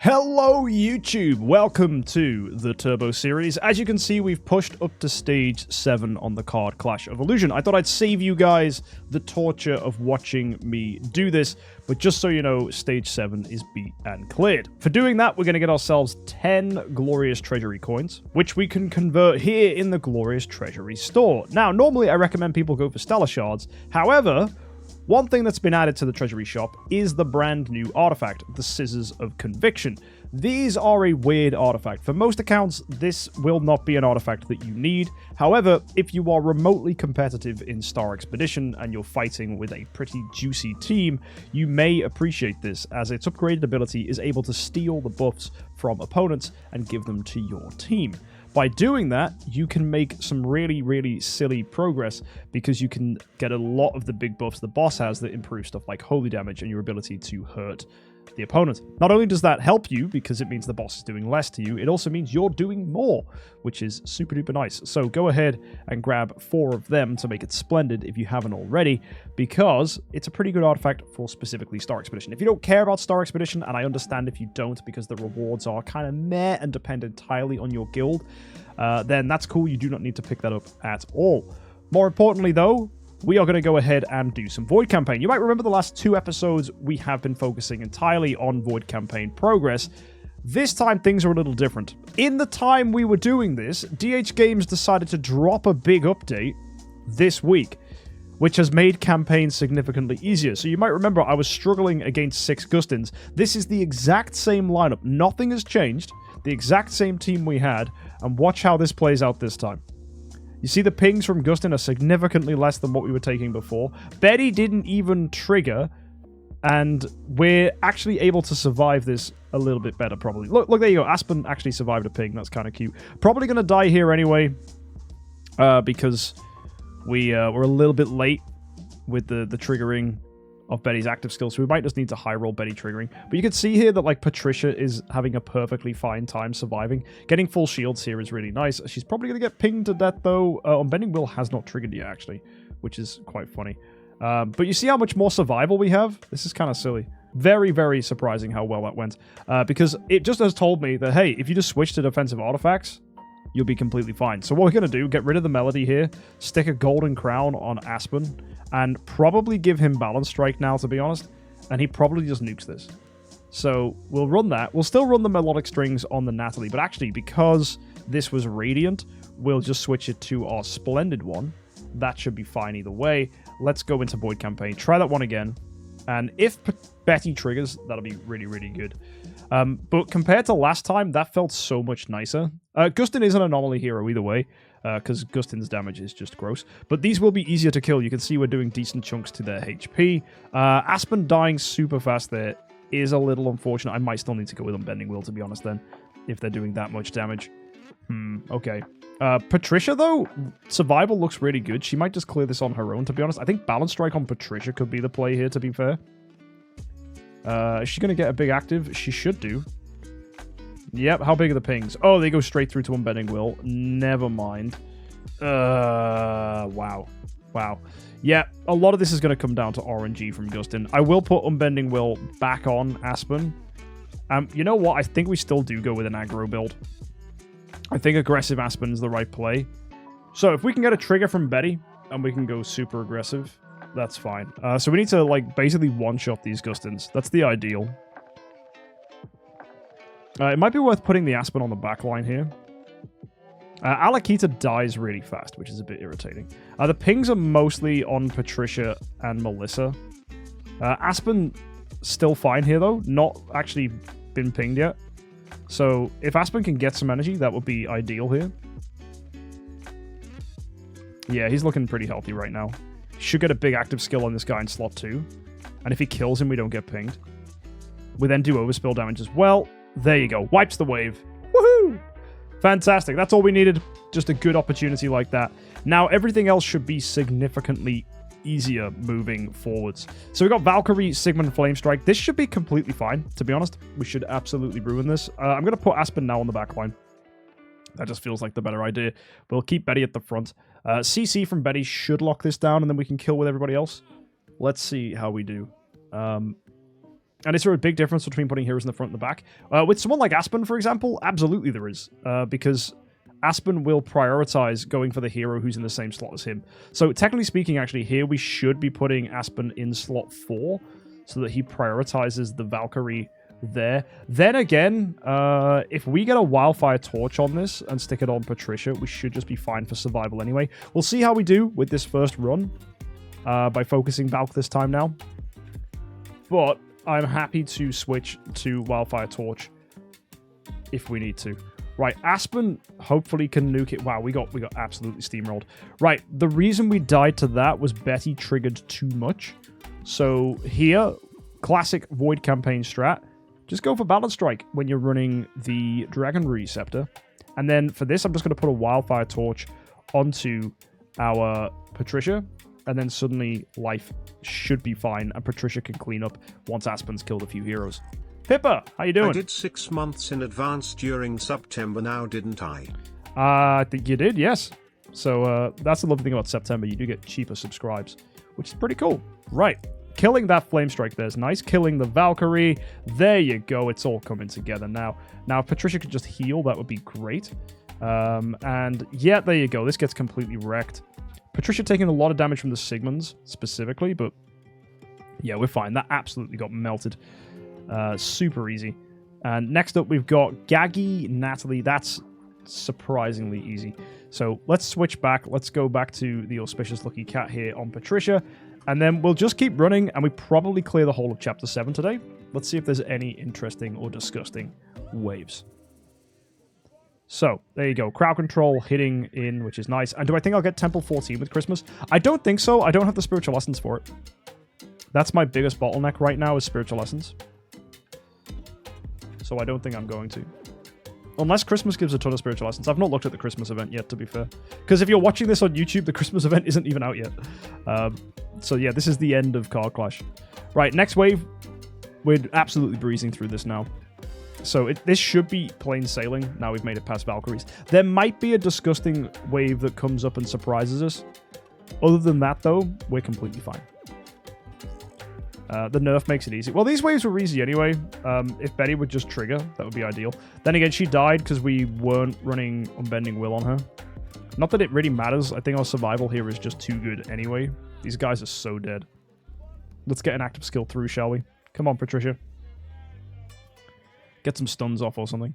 Hello YouTube, welcome to the Turbo series. As you can see, we've pushed up to stage 7 on the card Clash of Illusion. I thought I'd save you guys the torture of watching me do this, but just so you know, stage 7 is beat and cleared. For doing that, we're going to get ourselves 10 glorious Treasury coins, which we can convert here in the glorious Treasury store. Now, normally I recommend people go for Stellar Shards. However, one thing that's been added to the Treasury shop is the brand new artifact, the Scissors of Conviction. These are a weird artifact. For most accounts, this will not be an artifact that you need. However, if you are remotely competitive in Star Expedition and you're fighting with a pretty juicy team, you may appreciate this, as its upgraded ability is able to steal the buffs from opponents and give them to your team. By doing that, you can make some really silly progress because you can get a lot of the big buffs the boss has that improve stuff like holy damage and your ability to hurt the opponent. Not only does that help you because it means the boss is doing less to you, it also means you're doing more, which is super duper nice. So go ahead and grab 4 of them to make it splendid if you haven't already, because it's a pretty good artifact for specifically Star Expedition. If you don't care about Star Expedition, and I understand if you don't because the rewards are kind of meh and depend entirely on your guild, then that's cool. You do not need to pick that up at all. More importantly though, we are going to go ahead and do some Void Campaign. You might remember the last 2 episodes, we have been focusing entirely on Void Campaign progress. This time, things are a little different. In the time we were doing this, DH Games decided to drop a big update this week, which has made campaigns significantly easier. So you might remember I was struggling against 6 Gustins. This is the exact same lineup. Nothing has changed. The exact same team we had. And watch how this plays out this time. You see the pings from Gustin are significantly less than what we were taking before. Betty didn't even trigger, and we're actually able to survive this a little bit better, probably. Look, there you go. Aspen actually survived a ping. That's kind of cute. Probably going to die here anyway, because we're a little bit late with the triggering of Betty's active skill, so we might just need to high roll Betty triggering. But you can see here that like Patricia is having a perfectly fine time surviving. Getting full shields here is really nice. She's probably going to get pinged to death though. Unbending Will has not triggered yet actually, which is quite funny. But you see how much more survival we have? This is kind of silly. Very surprising how well that went. Because it just has told me that, hey, if you just switch to defensive artifacts, you'll be completely fine. So what we're going to do, get rid of the melody here, stick a golden crown on Aspen, and probably give him balance strike now, to be honest, and he probably just nukes this. So we'll run that. We'll still run the melodic strings on the Natalie, but actually, because this was Radiant, we'll just switch it to our Splendid one. That should be fine either way. Let's go into Void Campaign. Try that one again. And if Betty triggers, that'll be really good. But compared to last time, that felt so much nicer. Gustin is an anomaly hero either way, because Gustin's damage is just gross. But these will be easier to kill. You can see we're doing decent chunks to their HP. Aspen dying super fast there is a little unfortunate. I might still need to go with Unbending Will, to be honest, then, if they're doing that much damage. Okay. Patricia, though, survival looks really good. She might just clear this on her own, to be honest. I think Balance Strike on Patricia could be the play here, to be fair. Is she going to get a big active? She should do. Yep, how big are the pings? Oh, they go straight through to Unbending Will. Never mind. Wow. Yeah, a lot of this is going to come down to RNG from Gustin. I will put Unbending Will back on Aspen. You know what? I think we still do go with an aggro build. I think aggressive Aspen is the right play. So if we can get a trigger from Betty, and we can go super aggressive, that's fine. So we need to, like, basically one-shot these Gustins. That's the ideal. It might be worth putting the Aspen on the back line here. Alakita dies really fast, which is a bit irritating. The pings are mostly on Patricia and Melissa. Aspen still fine here, though. Not actually been pinged yet. So if Aspen can get some energy, that would be ideal here. Yeah, he's looking pretty healthy right now. Should get a big active skill on this guy in slot 2. And if he kills him, we don't get pinged. We then do overspill damage as well. There you go. Wipes the wave. Woohoo! Fantastic. That's all we needed. Just a good opportunity like that. Now, everything else should be significantly easier moving forwards. So we got Valkyrie, Sigmund, Flame Strike. This should be completely fine, to be honest. We should absolutely ruin this. I'm going to put Aspen now on the back line. That just feels like the better idea. We'll keep Betty at the front. CC from Betty should lock this down, and then we can kill with everybody else. Let's see how we do. And is there a big difference between putting heroes in the front and the back? With someone like Aspen, for example, absolutely there is. Because Aspen will prioritize going for the hero who's in the same slot as him. So technically speaking, actually, here we should be putting Aspen in slot 4 so that he prioritizes the Valkyrie there. Then again, if we get a Wildfire Torch on this and stick it on Patricia, we should just be fine for survival anyway. We'll see how we do with this first run by focusing Valk this time now. But I'm happy to switch to Wildfire Torch if we need to. Right, Aspen hopefully can nuke it. Wow, we got absolutely steamrolled. Right, the reason we died to that was Betty triggered too much. So here, classic Void campaign strat. Just go for Balance Strike when you're running the Dragon Receptor. And then for this, I'm just going to put a Wildfire Torch onto our Patricia. And then suddenly life should be fine. And Patricia can clean up once Aspen's killed a few heroes. Pippa, how you doing? I did 6 months in advance during September now, didn't I? I think you did, yes. So that's the lovely thing about September. You do get cheaper subscribes, which is pretty cool. Right. Killing that Flame Strike there's nice. Killing the Valkyrie. There you go. It's all coming together now. Now, if Patricia could just heal, that would be great. And yeah, there you go. This gets completely wrecked. Patricia taking a lot of damage from the Sigmunds specifically, but yeah, we're fine. That absolutely got melted. Super easy. And next up, we've got Gaggy, Natalie. That's surprisingly easy. So let's switch back. Let's go back to the Auspicious Lucky Cat here on Patricia. And then we'll just keep running, and we probably clear the whole of Chapter 7 today. Let's see if there's any interesting or disgusting waves. So, there you go. Crowd control hitting in, which is nice. And do I think I'll get Temple 14 with Christmas? I don't think so. I don't have the Spiritual Lessons for it. That's my biggest bottleneck right now is Spiritual Lessons. So I don't think I'm going to. Unless Christmas gives a ton of Spiritual Lessons. I've not looked at the Christmas event yet, to be fair. Because if you're watching this on YouTube, the Christmas event isn't even out yet. So yeah, this is the end of Card Clash. Right, next wave. We're absolutely breezing through this now. So this should be plain sailing. Now we've made it past Valkyries. There might be a disgusting wave that comes up and surprises us. Other than that, though, we're completely fine. The nerf makes it easy. Well, these waves were easy anyway. If Betty would just trigger, that would be ideal. Then again, she died because we weren't running Unbending Will on her. Not that it really matters. I think our survival here is just too good anyway. These guys are so dead. Let's get an active skill through, shall we? Come on, Patricia. Get some stuns off or something.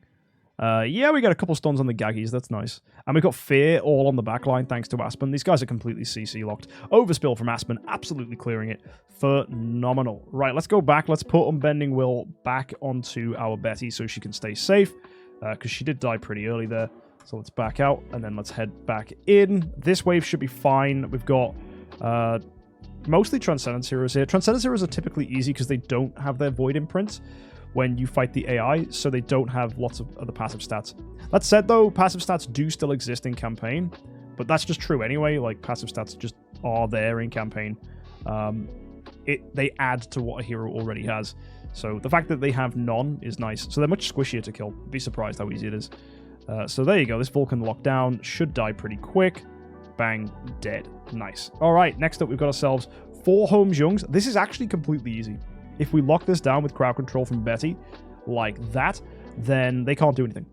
Yeah, we got a couple stuns on the Gaggies. That's nice. And we got Fear all on the backline thanks to Aspen. These guys are completely CC locked. Overspill from Aspen. Absolutely clearing it. Phenomenal. Right, let's go back. Let's put Unbending Will back onto our Betty so she can stay safe. Because she did die pretty early there. So let's back out. And then let's head back in. This wave should be fine. We've got mostly Transcendence heroes here. Transcendence heroes are typically easy because they don't have their Void imprint when you fight the AI, so they don't have lots of other passive stats. That said, though, passive stats do still exist in campaign, but that's just true anyway. Like, passive stats just are there in campaign. They add to what a hero already has. So the fact that they have none is nice. So they're much squishier to kill. Be surprised how easy it is. So there you go. This Vulcan lockdown should die pretty quick. Bang, dead. Nice. All right, next up, we've got ourselves 4 Holmes-Youngs. This is actually completely easy. If we lock this down with crowd control from Betty, like that, then they can't do anything.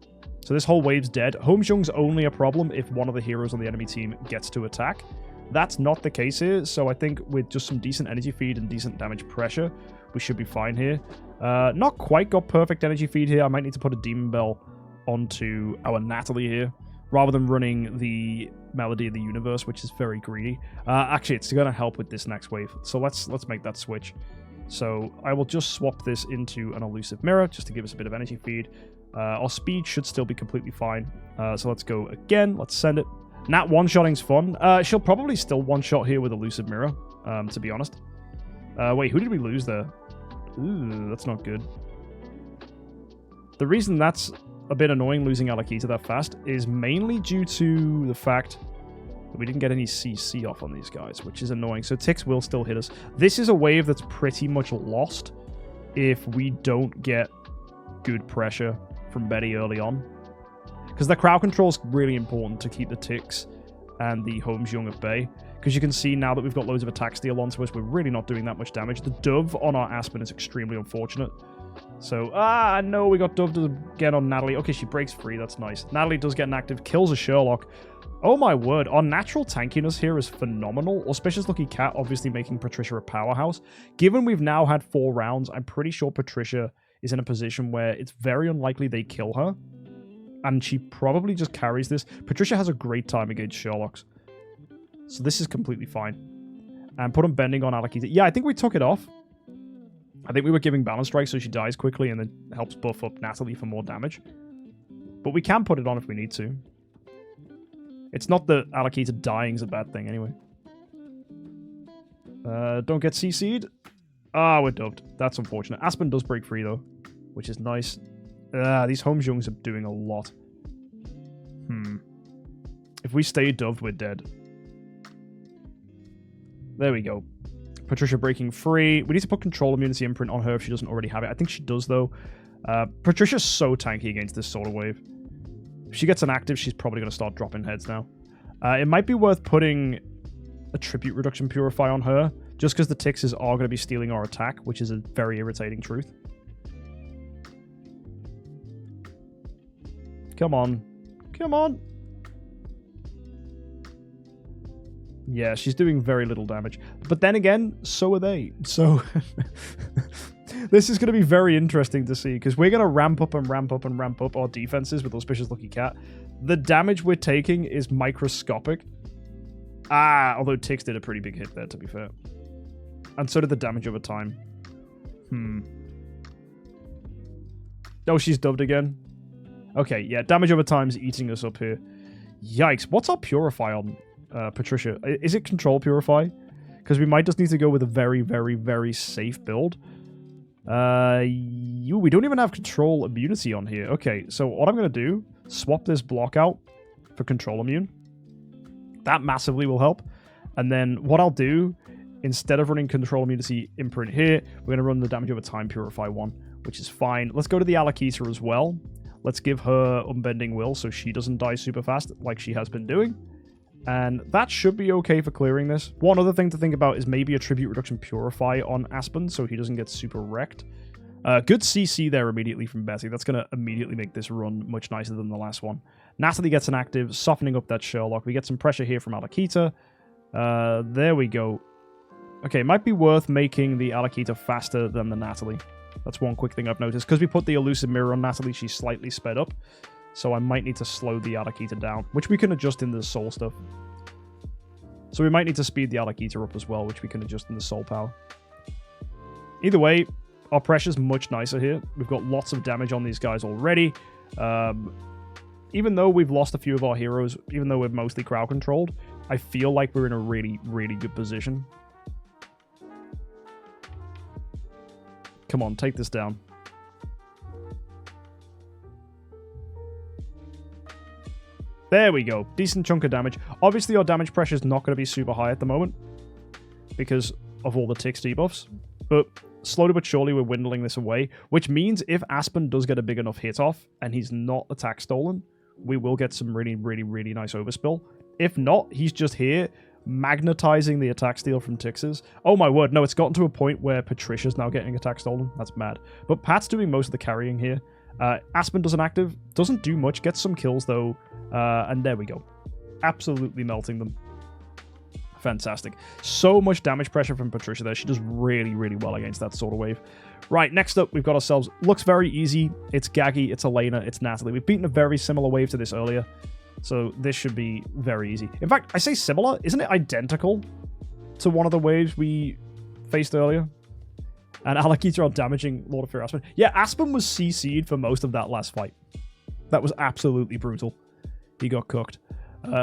So this whole wave's dead. Holmes-Young's only a problem if one of the heroes on the enemy team gets to attack. That's not the case here, so I think with just some decent energy feed and decent damage pressure, we should be fine here. Not quite got perfect energy feed here. I might need to put a Demon Bell onto our Natalie here, rather than running the Melody of the Universe, which is very greedy. Actually, it's going to help with this next wave, so let's make that switch. So I will just swap this into an Elusive Mirror just to give us a bit of energy feed. Our speed should still be completely fine. So let's go again. Let's send it. Nat one-shotting's fun. She'll probably still one-shot here with Elusive Mirror, to be honest. Wait, who did we lose there? Ooh, that's not good. The reason that's a bit annoying losing Alakita that fast is mainly due to the fact that we didn't get any CC off on these guys, which is annoying. So Tix will still hit us. This is a wave that's pretty much lost if we don't get good pressure from Betty early on. Because the crowd control is really important to keep the Tix and the Holmes-Young at bay. Because you can see now that we've got loads of attack steal onto us, we're really not doing that much damage. The dove on our Aspen is extremely unfortunate. So, no, we got dove again on Natalie. Okay, she breaks free. That's nice. Natalie does get an active, kills a Sherlock. Oh my word, our natural tankiness here is phenomenal. Auspicious Lucky Cat obviously making Patricia a powerhouse. Given we've now had 4 rounds, I'm pretty sure Patricia is in a position where it's very unlikely they kill her. And she probably just carries this. Patricia has a great time against Sherlocks. So this is completely fine. And put on bending on Alakita. Yeah, I think we took it off. I think we were giving balance strike so she dies quickly and then helps buff up Natalie for more damage. But we can put it on if we need to. It's not that Alakita dying is a bad thing anyway. Don't get CC'd. We're dubbed. That's unfortunate. Aspen does break free though, which is nice. These HomeXJUMPs are doing a lot. If we stay dubbed, we're dead. There we go. Patricia breaking free. We need to put control immunity imprint on her if she doesn't already have it. I think she does though. Patricia's so tanky against this sort of wave. If she gets an active, she's probably going to start dropping heads now. It might be worth putting a tribute reduction purify on her, just because the Tixes are going to be stealing our attack, which is a very irritating truth. Come on. Come on. Yeah, she's doing very little damage. But then again, so are they. So this is going to be very interesting to see, because we're going to ramp up and ramp up and ramp up our defenses with Auspicious Lucky Cat. The damage we're taking is microscopic. Although Tix did a pretty big hit there, to be fair. And so did the damage over time. Oh, she's dubbed again. Okay, yeah, damage over time is eating us up here. Yikes. What's our Purify on Patricia? Is it Control Purify? Because we might just need to go with a very, very, very safe build. We don't even have Control Immunity on here. Okay, so what I'm going to do, swap this block out for Control Immune. That massively will help. And then what I'll do, instead of running Control Immunity imprint here, we're going to run the damage over time Purify one, which is fine. Let's go to the Alakita as well. Let's give her Unbending Will so she doesn't die super fast like she has been doing. And that should be okay for clearing this. One other thing to think about is maybe a Tribute Reduction Purify on Aspen so he doesn't get super wrecked. Good CC there immediately from Betty. That's going to immediately make this run much nicer than the last one. Natalie gets an active, softening up that Sherlock. We get some pressure here from Alakita. There we go. Okay, might be worth making the Alakita faster than the Natalie. That's one quick thing I've noticed. Because we put the Elusive Mirror on Natalie, she's slightly sped up. So I might need to slow the Alakita down, which we can adjust in the soul stuff. So we might need to speed the Alakita up as well, which we can adjust in the soul power. Either way, our pressure's much nicer here. We've got lots of damage on these guys already. Even though we've lost a few of our heroes, even though we're mostly crowd controlled, I feel like we're in a really, really good position. Come on, take this down. There we go. Decent chunk of damage. Obviously, our damage pressure is not going to be super high at the moment because of all the Tix debuffs. But slowly but surely, we're dwindling this away, which means if Aspen does get a big enough hit off and he's not attack stolen, we will get some really, really, really nice overspill. If not, he's just here magnetizing the attack steal from Tixes. Oh my word, no, it's gotten to a point where Patricia's now getting attack stolen. That's mad. But Pat's doing most of the carrying here. Aspen does an active, doesn't do much, gets some kills though, and there we go. Absolutely melting them. Fantastic. So much damage pressure from Patricia there. She does really, really well against that sort of wave. Right, next up, we've got ourselves, looks very easy. It's Gaggy, it's Elena, it's Natalie. We've beaten a very similar wave to this earlier, so this should be very easy. In fact, I say similar, isn't it identical to one of the waves we faced earlier? And Alakita are damaging Lord of Fear Aspen. Yeah, Aspen was CC'd for most of that last fight. That was absolutely brutal. He got cooked.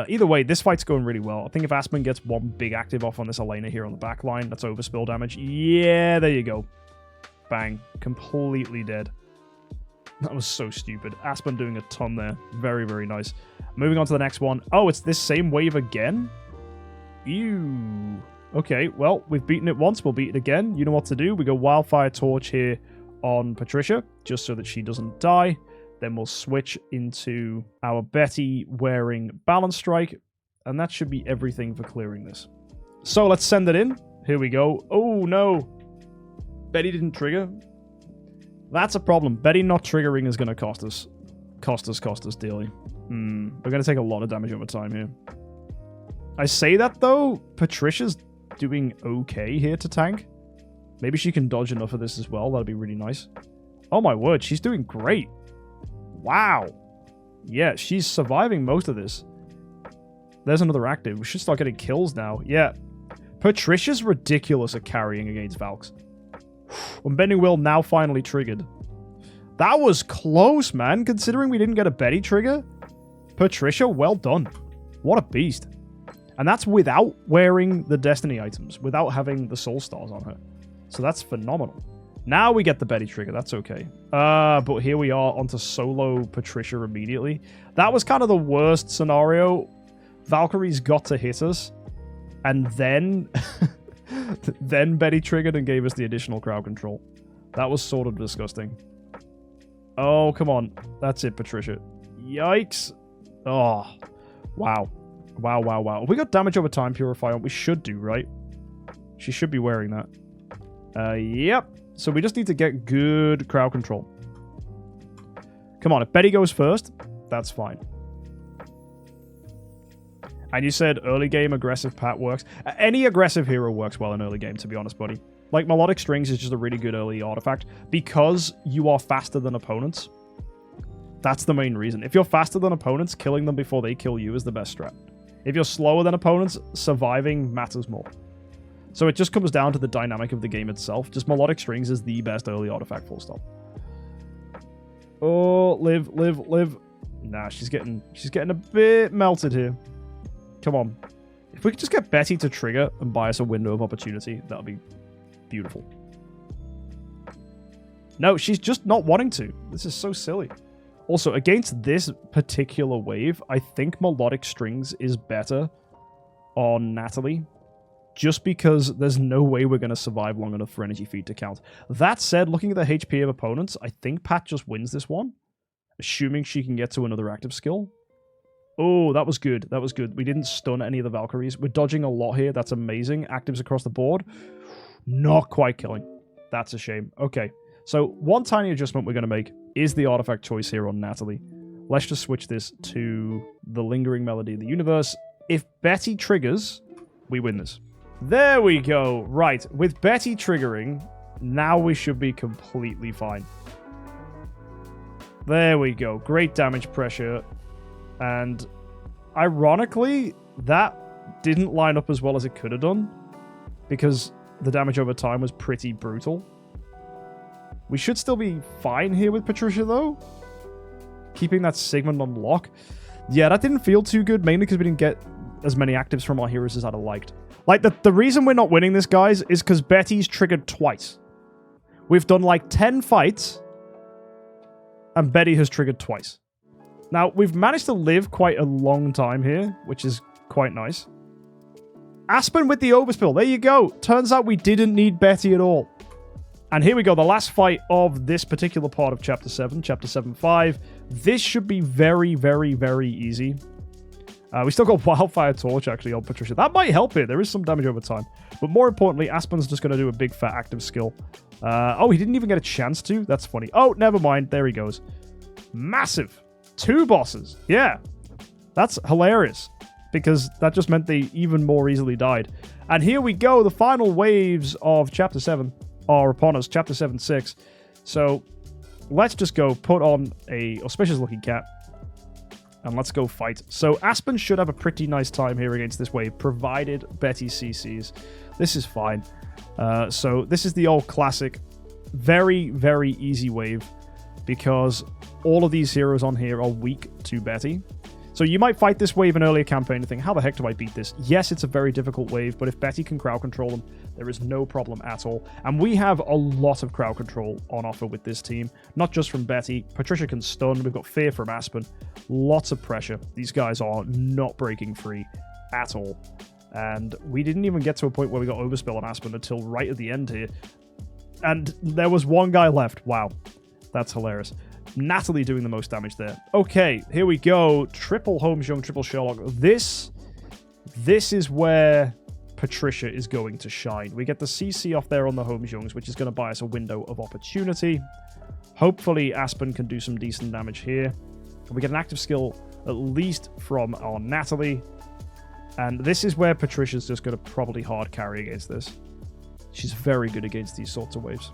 Either way, this fight's going really well. I think if Aspen gets one big active off on this Elena here on the back line, that's overspill damage. Yeah, there you go. Bang. Completely dead. That was so stupid. Aspen doing a ton there. Very, very nice. Moving on to the next one. Oh, it's this same wave again? Ew. Okay, well, we've beaten it once. We'll beat it again. You know what to do. We go Wildfire Torch here on Patricia, just so that she doesn't die. Then we'll switch into our Betty wearing Balance Strike, and that should be everything for clearing this. So let's send it in. Here we go. Oh, no. Betty didn't trigger. That's a problem. Betty not triggering is going to cost us. Cost us dearly. We're going to take a lot of damage over time here. I say that, though. Patricia's doing okay here to tank. Maybe she can dodge enough of this as well. That'd be really nice. Oh, my word. She's doing great. Wow. Yeah, she's surviving most of this. There's another active. We should start getting kills now. Yeah. Patricia's ridiculous at carrying against Valks. Unbending Will now finally triggered. That was close, man. Considering we didn't get a Betty trigger. Patricia, well done. What a beast. And that's without wearing the Destiny items. Without having the Soul Stars on her. So that's phenomenal. Now we get the Betty trigger. That's okay. But here we are onto solo Patricia immediately. That was kind of the worst scenario. Valkyries got to hit us. And then... then Betty triggered and gave us the additional crowd control. That was sort of disgusting. Oh, come on. That's it, Patricia. Yikes. Oh. Wow. Wow, wow, wow. We got damage over time purify on. We should do, right? She should be wearing that. Yep. So we just need to get good crowd control. Come on, if Betty goes first, that's fine. And you said early game aggressive Pat works. Any aggressive hero works well in early game, to be honest, buddy. Like, Melodic Strings is just a really good early artifact. Because you are faster than opponents. That's the main reason. If you're faster than opponents, killing them before they kill you is the best strat. If you're slower than opponents, surviving matters more. So it just comes down to the dynamic of the game itself. Just Melodic Strings is the best early artifact, full stop. Oh, live. Nah, she's getting a bit melted here. Come on. If we could just get Betty to trigger and buy us a window of opportunity, that would be beautiful. No, she's just not wanting to. This is so silly. Also, against this particular wave, I think Melodic Strings is better on Natalie. Just because there's no way we're going to survive long enough for Energy Feed to count. That said, looking at the HP of opponents, I think Pat just wins this one. Assuming she can get to another active skill. Oh, that was good. That was good. We didn't stun any of the Valkyries. We're dodging a lot here. That's amazing. Actives across the board. Not quite killing. That's a shame. Okay. So, one tiny adjustment we're going to make is the artifact choice here on Natalie. Let's just switch this to the Lingering Melody of the Universe. If Betty triggers, we win this. There we go. Right. With Betty triggering, now we should be completely fine. There we go. Great damage pressure. And ironically, that didn't line up as well as it could have done. Because the damage over time was pretty brutal. We should still be fine here with Patricia, though. Keeping that Sigmund on lock. Yeah, that didn't feel too good, mainly because we didn't get as many actives from our heroes as I'd have liked. Like, the reason we're not winning this, guys, is because Betty's triggered twice. We've done, like, 10 fights, and Betty has triggered twice. Now, we've managed to live quite a long time here, which is quite nice. Aspen with the overspill. There you go. Turns out we didn't need Betty at all. And here we go, the last fight of this particular part of Chapter 7, Chapter 7-5. This should be very, very, very easy. We still got Wildfire Torch, actually, on Patricia. That might help here. There is some damage over time. But more importantly, Aspen's just going to do a big fat active skill. Oh, he didn't even get a chance to? That's funny. Oh, never mind. There he goes. Massive. 2 bosses. Yeah. That's hilarious. Because that just meant they even more easily died. And here we go. The final waves of Chapter 7 are upon us. Chapter 7-6. So, let's just go put on a auspicious-looking cat. And let's go fight. So Aspen should have a pretty nice time here against this wave, provided Betty CCs. This is fine. So this is the old classic, very, very easy wave, because all of these heroes on here are weak to Betty. So you might fight this wave in earlier campaign and think, how the heck do I beat this? Yes, it's a very difficult wave, but if Betty can crowd control them, there is no problem at all. And we have a lot of crowd control on offer with this team. Not just from Betty. Patricia can stun. We've got Fear from Aspen. Lots of pressure. These guys are not breaking free at all. And we didn't even get to a point where we got overspill on Aspen until right at the end here. And there was one guy left. Wow. That's hilarious. Natalie doing the most damage there. Okay, here we go. Triple Holmes Young, triple Sherlock. This is where Patricia is going to shine. We get the CC off there on the Holmes Youngs, which is going to buy us a window of opportunity. Hopefully, Aspen can do some decent damage here. And we get an active skill, at least from our Natalie. And this is where Patricia's just going to probably hard carry against this. She's very good against these sorts of waves.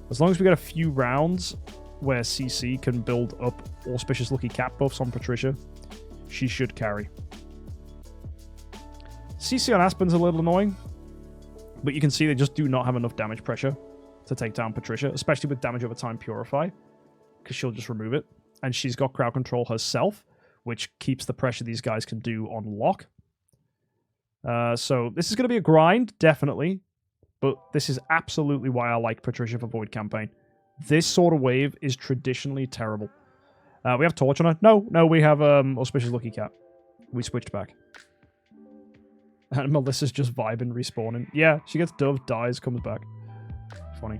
As long as we get a few rounds where CC can build up Auspicious Lucky Cat buffs on Patricia, she should carry. CC on Aspen's a little annoying, but you can see they just do not have enough damage pressure to take down Patricia, especially with damage over time Purify, because she'll just remove it. And she's got crowd control herself, which keeps the pressure these guys can do on lock. So this is going to be a grind, definitely. But this is absolutely why I like Patricia for Void Campaign. This sort of wave is traditionally terrible. We have Torch on her. No, we have Auspicious Lucky Cat. We switched back. And Melissa's just vibing, respawning. Yeah, she gets Dove, dies, comes back. Funny.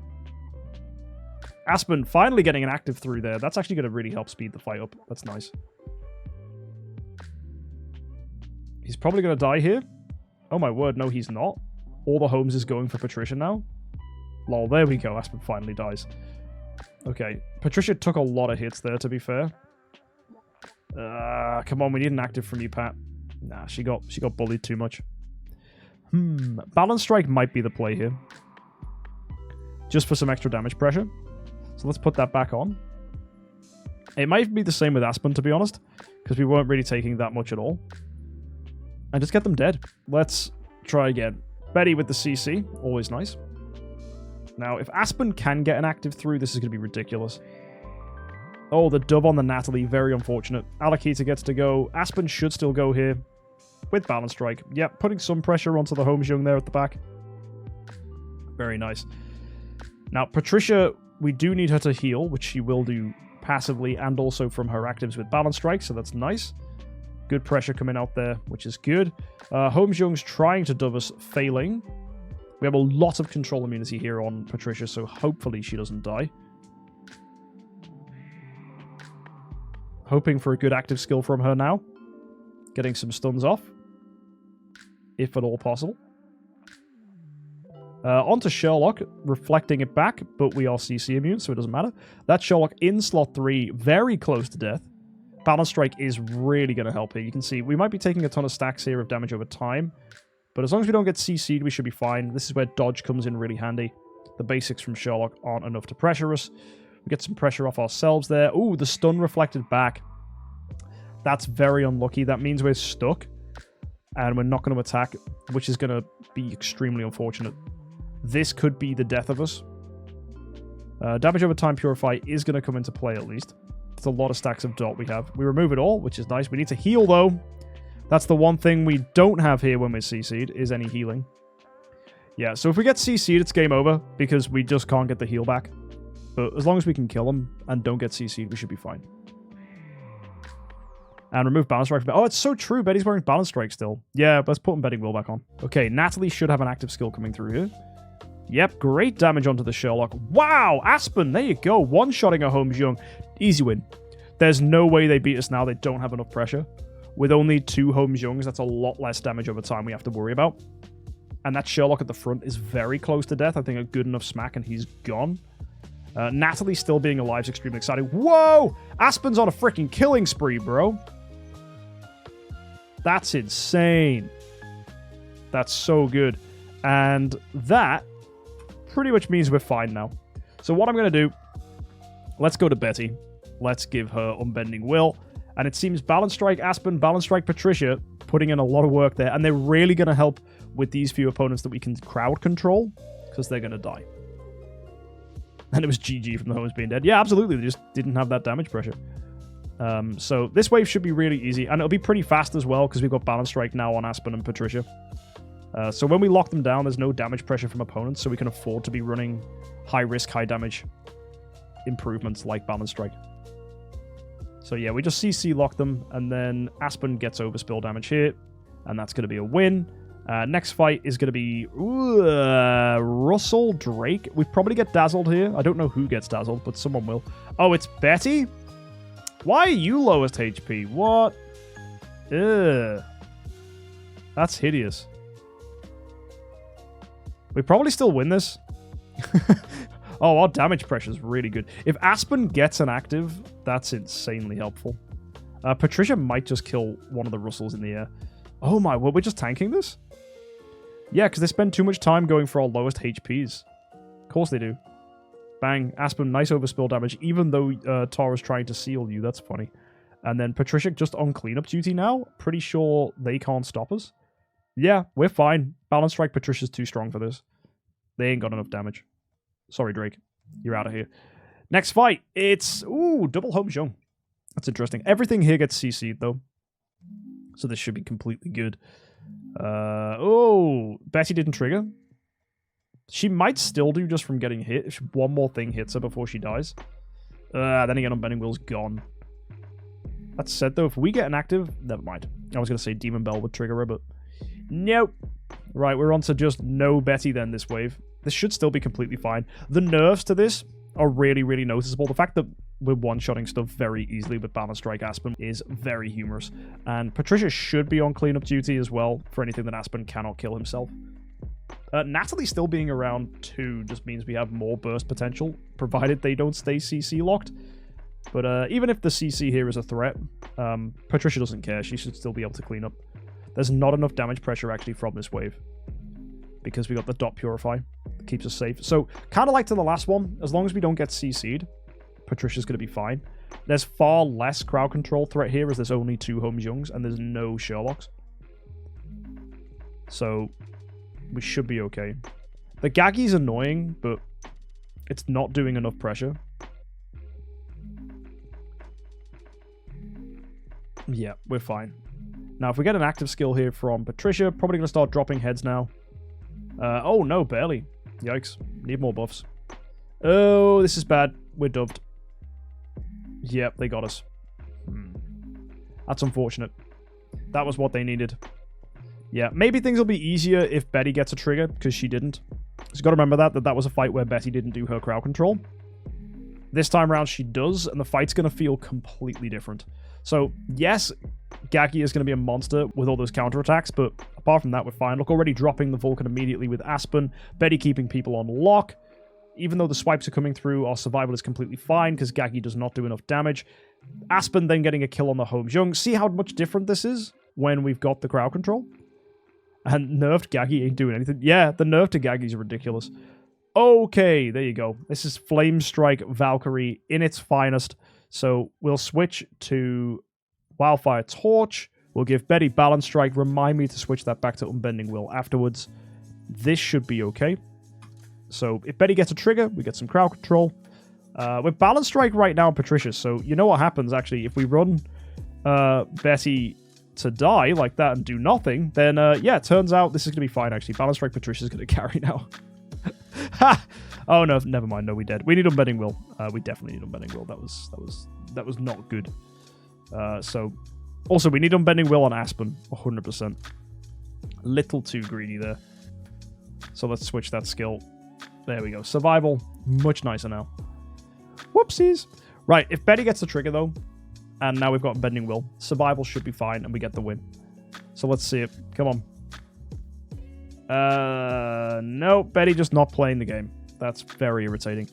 Aspen finally getting an active through there. That's actually going to really help speed the fight up. That's nice. He's probably going to die here. Oh my word, no he's not. All the Holmes is going for Patricia now. Lol, there we go. Aspen finally dies. Okay, Patricia took a lot of hits there, to be fair. Come on, we need an active from you, Pat. Nah, she got bullied too much. Balance Strike might be the play here. Just for some extra damage pressure. So let's put that back on. It might be the same with Aspen, to be honest, because we weren't really taking that much at all. And just get them dead. Let's try again. Betty with the CC, always nice. Now, if Aspen can get an active through, this is going to be ridiculous. Oh, the dub on the Natalie, very unfortunate. Alakita gets to go. Aspen should still go here with Balance Strike. Yep, putting some pressure onto the Holmes Young there at the back. Very nice. Now, Patricia, we do need her to heal, which she will do passively and also from her actives with Balance Strike, so that's nice. Good pressure coming out there, which is good. Holmes Young's trying to dove us, failing. We have a lot of control immunity here on Patricia, so hopefully she doesn't die. Hoping for a good active skill from her now. Getting some stuns off. If at all possible. Onto Sherlock, reflecting it back, but we are CC immune, so it doesn't matter. That Sherlock in slot 3, very close to death. Balance Strike is really going to help here. You can see we might be taking a ton of stacks here of damage over time, but as long as we don't get CC'd, we should be fine. This is where dodge comes in really handy. The basics from Sherlock aren't enough to pressure us. We get some pressure off ourselves there. Ooh, the stun reflected back. That's very unlucky. That means we're stuck, and we're not going to attack, which is going to be extremely unfortunate. This could be the death of us. Damage over time Purify is going to come into play at least. It's a lot of stacks of dot we have. We remove it all, which is nice. We need to heal, though. That's the one thing we don't have here when we're CC'd, is any healing. Yeah, so if we get CC'd, it's game over, because we just can't get the heal back. But as long as we can kill them and don't get CC'd, we should be fine. And remove Balance Strike. Oh, it's so true. Betty's wearing Balance Strike still. Yeah, let's put Betting Will back on. Okay, Natalie should have an active skill coming through here. Yep, great damage onto the Sherlock. Wow, Aspen, there you go. One-shotting a Holmes Young. Easy win. There's no way they beat us now. They don't have enough pressure. With only 2 Holmes Youngs, that's a lot less damage over time we have to worry about. And that Sherlock at the front is very close to death. I think a good enough smack and he's gone. Natalie still being alive is extremely exciting. Whoa! Aspen's on a freaking killing spree, bro. That's insane. That's so good. And that pretty much means we're fine now. So what I'm going to do, let's go to Betty. Let's give her Unbending Will. And it seems Balance Strike Aspen, Balance Strike Patricia, putting in a lot of work there. And they're really going to help with these few opponents that we can crowd control, because they're going to die. And it was GG from the Holmes being dead. Yeah, absolutely. They just didn't have that damage pressure. So this wave should be really easy. And it'll be pretty fast as well, because we've got Balance Strike now on Aspen and Patricia. So when we lock them down, there's no damage pressure from opponents, so we can afford to be running high-risk, high-damage improvements like Balance Strike. So yeah, we just CC lock them, and then Aspen gets overspill damage here, and that's going to be a win. Next fight is going to be Russell Drake. We probably get dazzled here. I don't know who gets dazzled, but someone will. Oh, it's Betty? Why are you lowest HP? What? Ugh. That's hideous. We probably still win this. Oh, our damage pressure is really good. If Aspen gets an active, that's insanely helpful. Patricia might just kill one of the Russells in the air. Oh my, we're just tanking this? Yeah, because they spend too much time going for our lowest HPs. Of course they do. Bang. Aspen, nice overspill damage, even though Tara's trying to seal you. That's funny. And then Patricia just on cleanup duty now. Pretty sure they can't stop us. Yeah, we're fine. Balance Strike Patricia's too strong for this. They ain't got enough damage. Sorry, Drake. You're out of here. Next fight. It's... Ooh, double home jump. That's interesting. Everything here gets CC'd, though. So this should be completely good. Oh, Betty didn't trigger. She might still do just from getting hit. If one more thing hits her before she dies. Then again, Unbending Will's gone. That said, though, if we get an active... Never mind. I was going to say Demon Bell would trigger her, but... Nope. Right, we're on to just no Betty then this wave. This should still be completely fine. The nerfs to this are really, really noticeable. The fact that we're one-shotting stuff very easily with Balance Strike Aspen is very humorous. And Patricia should be on cleanup duty as well for anything that Aspen cannot kill himself. Natalie still being around too just means we have more burst potential, provided they don't stay CC locked. But even if the CC here is a threat, Patricia doesn't care. She should still be able to clean up. There's not enough damage pressure actually from this wave, because we got the dot purify that keeps us safe. So kind of like to the last one, as long as we don't get CC'd, Patricia's going to be fine. There's far less crowd control threat here, as there's only 2 Holmes Youngs and there's no Sherlocks. So we should be okay. The Gaggy's annoying, but it's not doing enough pressure. Yeah, we're fine. Now, if we get an active skill here from Patricia, probably going to start dropping heads now. Oh, no, barely. Yikes. Need more buffs. Oh, this is bad. We're dubbed. Yep, they got us. That's unfortunate. That was what they needed. Yeah, maybe things will be easier if Betty gets a trigger, because she didn't. So you got to remember that was a fight where Betty didn't do her crowd control. This time around, she does, and the fight's going to feel completely different. So, yes, Gaggy is going to be a monster with all those counterattacks, but apart from that, we're fine. Look, already dropping the Vulcan immediately with Aspen. Betty keeping people on lock. Even though the swipes are coming through, our survival is completely fine because Gaggy does not do enough damage. Aspen then getting a kill on the Holmes Young. See how much different this is when we've got the crowd control? And nerfed Gaggy ain't doing anything. Yeah, the nerf to Gaggy is ridiculous. Okay, there you go. This is Flame Strike Valkyrie in its finest. So we'll switch to Wildfire Torch. We'll give Betty Balance Strike. Remind me to switch that back to Unbending Will afterwards. This should be okay. So if Betty gets a trigger, we get some crowd control. We're Balance Strike right now, Patricia. So you know what happens, actually. If we run Betty to die like that and do nothing, then yeah, it turns out this is going to be fine, actually. Balance Strike Patricia's going to carry now. Ha! Oh no, never mind. No, we dead. We need Unbending Will. We definitely need Unbending Will. That was not good. So also we need Unbending Will on Aspen, 100%. Little too greedy there. So let's switch that skill. There we go. Survival, much nicer now. Whoopsies. Right, if Betty gets the trigger though, and now we've got Unbending Will, survival should be fine, and we get the win. So let's see it. Come on. No, Betty just not playing the game. That's very irritating.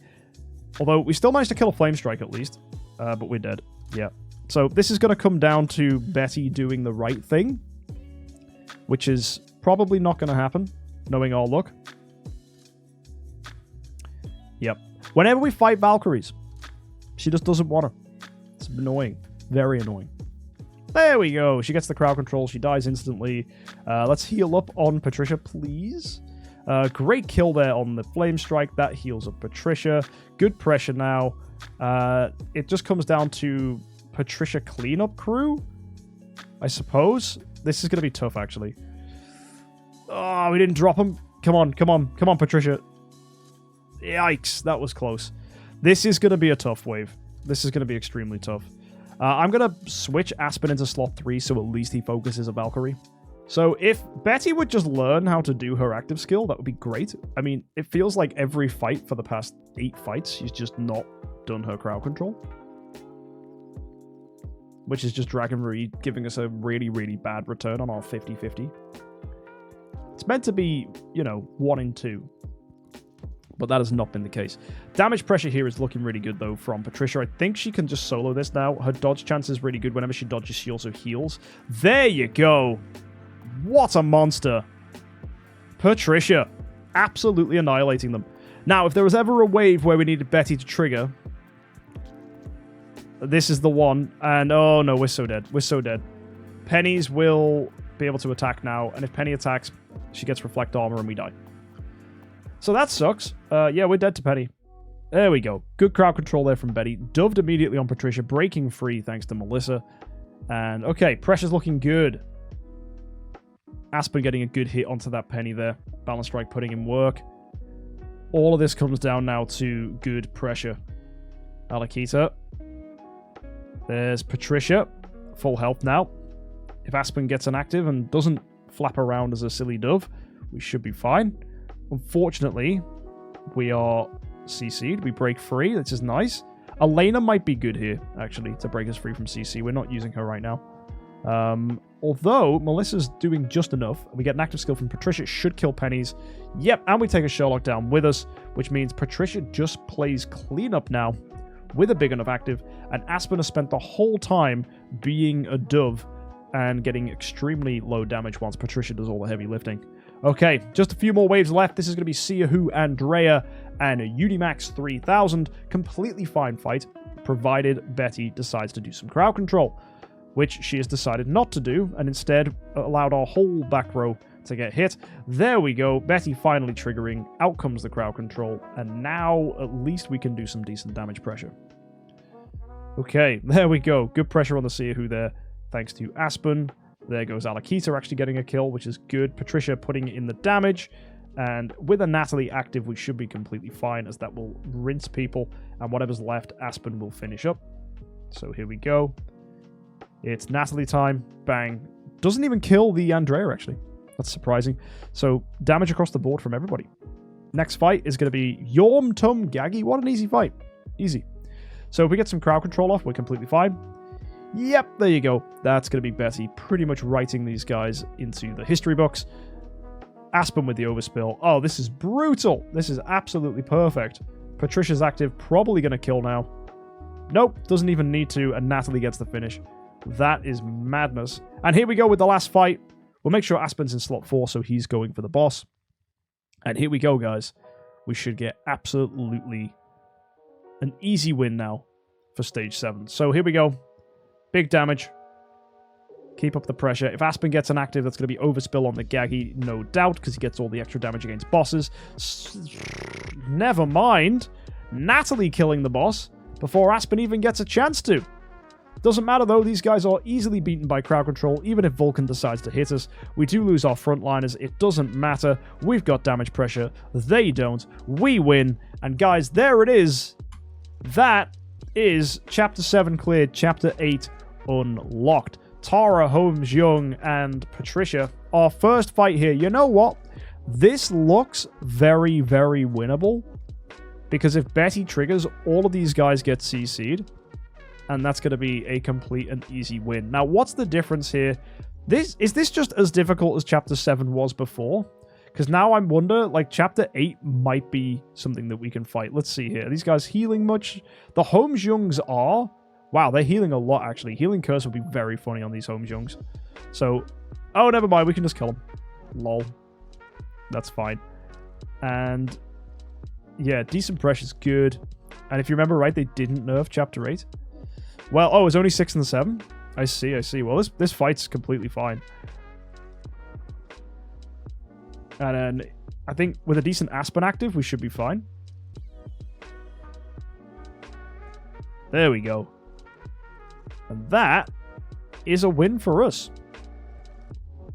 Although, we still managed to kill a Flame Strike at least. But we're dead. Yeah. So, this is going to come down to Betty doing the right thing. Which is probably not going to happen, knowing our luck. Yep. Whenever we fight Valkyries, she just doesn't want to. It's annoying. Very annoying. There we go. She gets the crowd control. She dies instantly. Let's heal up on Patricia, please. Great kill there on the Flame Strike. That heals up Patricia. Good pressure now. It just comes down to Patricia cleanup crew, I suppose. This is going to be tough, actually. Oh, we didn't drop him. Come on, come on, come on, Patricia. Yikes, that was close. This is going to be a tough wave. This is going to be extremely tough. I'm going to switch Aspen into slot 3 so at least he focuses a Valkyrie. So if Betty would just learn how to do her active skill, that would be great. I mean, it feels like every fight for the past 8 fights, she's just not done her crowd control. Which is just Dragon Marie giving us a really, really bad return on our 50-50. It's It's meant to be, you know, 1 in 2. But that has not been the case. Damage pressure here is looking really good, though, from Patricia. I think she can just solo this now. Her dodge chance is really good. Whenever she dodges, she also heals. There you go. What a monster. Patricia. Absolutely annihilating them. Now, if there was ever a wave where we needed Betty to trigger, this is the one. And, oh, no, we're so dead. We're so dead. Pennies will be able to attack now. And if Penny attacks, she gets reflect armor and we die. So that sucks. Yeah, we're dead to Penny. There we go. Good crowd control there from Betty. Doved immediately on Patricia, breaking free thanks to Melissa. And, okay, pressure's looking good. Aspen getting a good hit onto that Penny there. Balance strike putting in work. All of this comes down now to good pressure. Alakita. There's Patricia. Full health now. If Aspen gets inactive and doesn't flap around as a silly dove, we should be fine. Unfortunately, we are CC'd. We break free. This is nice. Elena might be good here, actually, to break us free from CC. We're not using her right now. Although, Melissa's doing just enough. We get an active skill from Patricia. It should kill Pennies. Yep, and we take a Sherlock down with us, which means Patricia just plays cleanup now with a big enough active, and Aspen has spent the whole time being a dove and getting extremely low damage once Patricia does all the heavy lifting. Okay, just a few more waves left. This is going to be Sia Hu, Andrea, and Unimax 3000. Completely fine fight, provided Betty decides to do some crowd control, which she has decided not to do, and instead allowed our whole back row to get hit. There we go. Betty finally triggering. Out comes the crowd control, and now at least we can do some decent damage pressure. Okay, there we go. Good pressure on the Sia Hu there, thanks to Aspen. There goes Alakita actually getting a kill, which is good. Patricia putting in the damage. And with a Natalie active, we should be completely fine, as that will rinse people. And whatever's left, Aspen will finish up. So here we go. It's Natalie time. Bang. Doesn't even kill the Andrea, actually. That's surprising. So damage across the board from everybody. Next fight is going to be Yorm Tum Gaggy. What an easy fight. Easy. So if we get some crowd control off, we're completely fine. Yep, there you go. That's going to be Betty pretty much writing these guys into the history books. Aspen with the overspill. Oh, this is brutal. This is absolutely perfect. Patricia's active, probably going to kill now. Nope, doesn't even need to, and Natalie gets the finish. That is madness. And here we go with the last fight. We'll make sure Aspen's in slot 4, so he's going for the boss. And here we go, guys. We should get absolutely an easy win now for stage 7. So here we go. Big damage. Keep up the pressure. If Aspen gets an active, that's going to be overspill on the Gaggy, no doubt, because he gets all the extra damage against bosses. Never mind. Natalie killing the boss before Aspen even gets a chance to. Doesn't matter, though. These guys are easily beaten by crowd control, even if Vulcan decides to hit us. We do lose our frontliners. It doesn't matter. We've got damage pressure. They don't. We win. And, guys, there it is. That is Chapter 7 cleared. Chapter 8 unlocked. Tara, Holmes, Young, and Patricia. Our first fight here. You know what? This looks very, very winnable. Because if Betty triggers, all of these guys get CC'd. And that's going to be a complete and easy win. Now, what's the difference here? Is this just as difficult as Chapter 7 was before? Because now I wonder, like, Chapter 8 might be something that we can fight. Let's see here. Are these guys healing much? The Holmes Youngs are. Wow, they're healing a lot, actually. Healing Curse would be very funny on these Holmes Youngs. So, oh, never mind. We can just kill them. Lol. That's fine. And, yeah, decent pressure's good. And if you remember right, they didn't nerf Chapter 8. Well, oh, it's only 6 and 7? I see, I see. Well, this fight's completely fine. And then, I think with a decent Aspen active, we should be fine. There we go. And that is a win for us.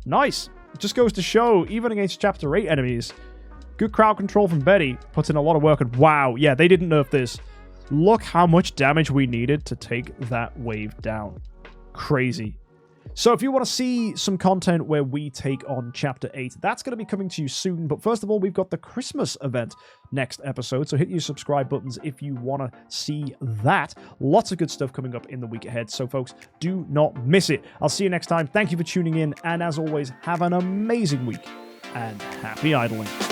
Nice. It just goes to show, even against Chapter 8 enemies, good crowd control from Betty puts in a lot of work. And wow, yeah, they didn't nerf this. Look how much damage we needed to take that wave down. Crazy. So if you want to see some content where we take on Chapter 8, that's going to be coming to you soon. But first of all, we've got the Christmas event next episode. So hit your subscribe buttons if you want to see that. Lots of good stuff coming up in the week ahead. So folks, do not miss it. I'll see you next time. Thank you for tuning in. And as always, have an amazing week. and happy idling.